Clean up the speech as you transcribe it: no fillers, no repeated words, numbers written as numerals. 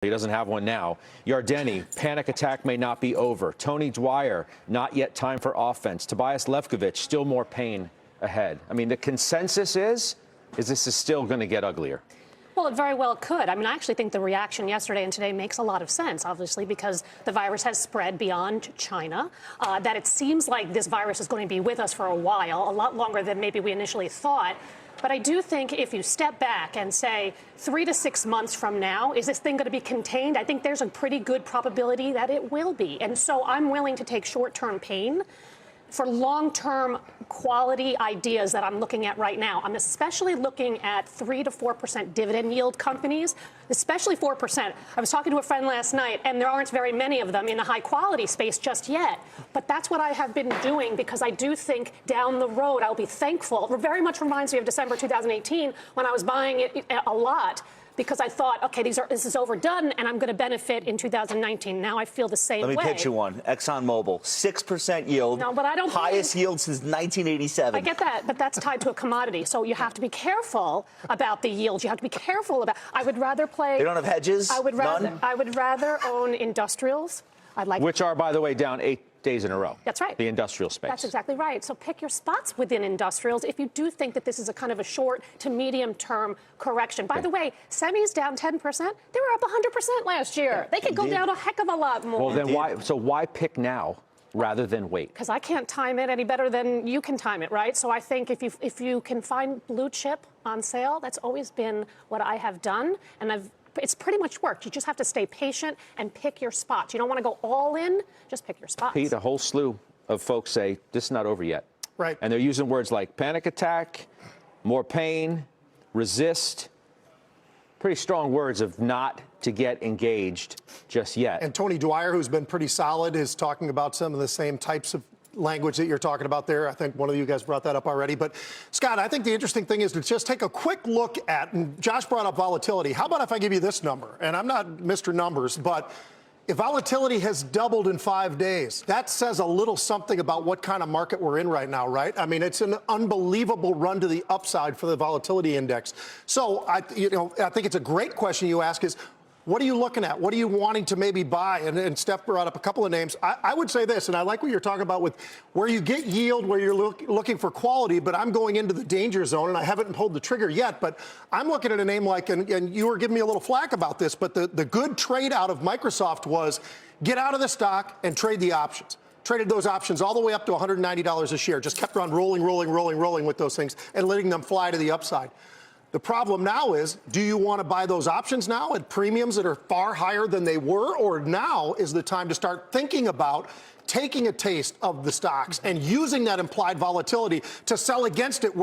He doesn't have one now. Yardeni, panic attack may not be over. Tony Dwyer, not yet time for offense. Tobias Levkovich, still more pain ahead. I mean, the consensus is this is still going to get uglier. Well, it very well could. I mean, I actually think the reaction yesterday and today makes a lot of sense, obviously, because the virus has spread beyond China, that it seems like this virus is going to be with us for a while, a lot longer than maybe we initially thought. But I do think if you step back and say 3 to 6 months from now, is this thing going to be contained? I think there's a pretty good probability that it will be. And so I'm willing to take short-term pain for long-term quality ideas that I'm looking at right now. I'm especially looking at 3 to 4% dividend yield companies, especially 4%. I was talking to a friend last night, and there aren't very many of them in the high-quality space just yet. But that's what I have been doing because I do think down the road I'll be thankful. It very much reminds me of December 2018 when I was buying it a lot, because I thought, okay, this is overdone, and I'm going to benefit in 2019. Now I feel the same way. Let me pitch you one. ExxonMobil, 6% yield. No, but I don't. Highest yield since 1987. I get that, but that's tied to a commodity. So you have to be careful about the yields. You have to be careful about. I would rather play. They don't have hedges. I would rather. None? I would rather own industrials. I'd like. Which are, by the way, down 8 days in a row. That's right. The industrial space. That's exactly right. So pick your spots within industrials if you do think that this is a kind of a short to medium term correction. By the way, semis down 10%. They were up 100% last year. They could go down a heck of a lot more. Well, then why pick now rather than wait? Because I can't time it any better than you can time it, right? So I think if you can find blue chip on sale, that's always been what I have done, and it's pretty much worked. You just have to stay patient and pick your spots. You don't want to go all in, just pick your spots. Pete, a whole slew of folks say this is not over yet. Right. And they're using words like panic attack, more pain, resist. Pretty strong words of not to get engaged just yet. And Tony Dwyer, who's been pretty solid, is talking about some of the same types of language that you're talking about there. I think one of you guys brought that up already. But, Scott, I think the interesting thing is to just take a quick look at, and Josh brought up volatility. How about if I give you this number? And I'm not Mr. Numbers, but if volatility has doubled in 5 days, that says a little something about what kind of market we're in right now, right? I mean, it's an unbelievable run to the upside for the volatility index. So, I think it's a great question you ask is, what are you looking at? What are you wanting to maybe buy? And Steph brought up a couple of names. I would say this, and I like what you're talking about with where you get yield, where you're looking for quality, but I'm going into the danger zone, and I haven't pulled the trigger yet, but I'm looking at a name like, and you were giving me a little flack about this, but the good trade out of Microsoft was get out of the stock and trade the options. Traded those options all the way up to $190 a share, just kept on rolling with those things and letting them fly to the upside. The problem now is, do you want to buy those options now at premiums that are far higher than they were, or now is the time to start thinking about taking a taste of the stocks and using that implied volatility to sell against it?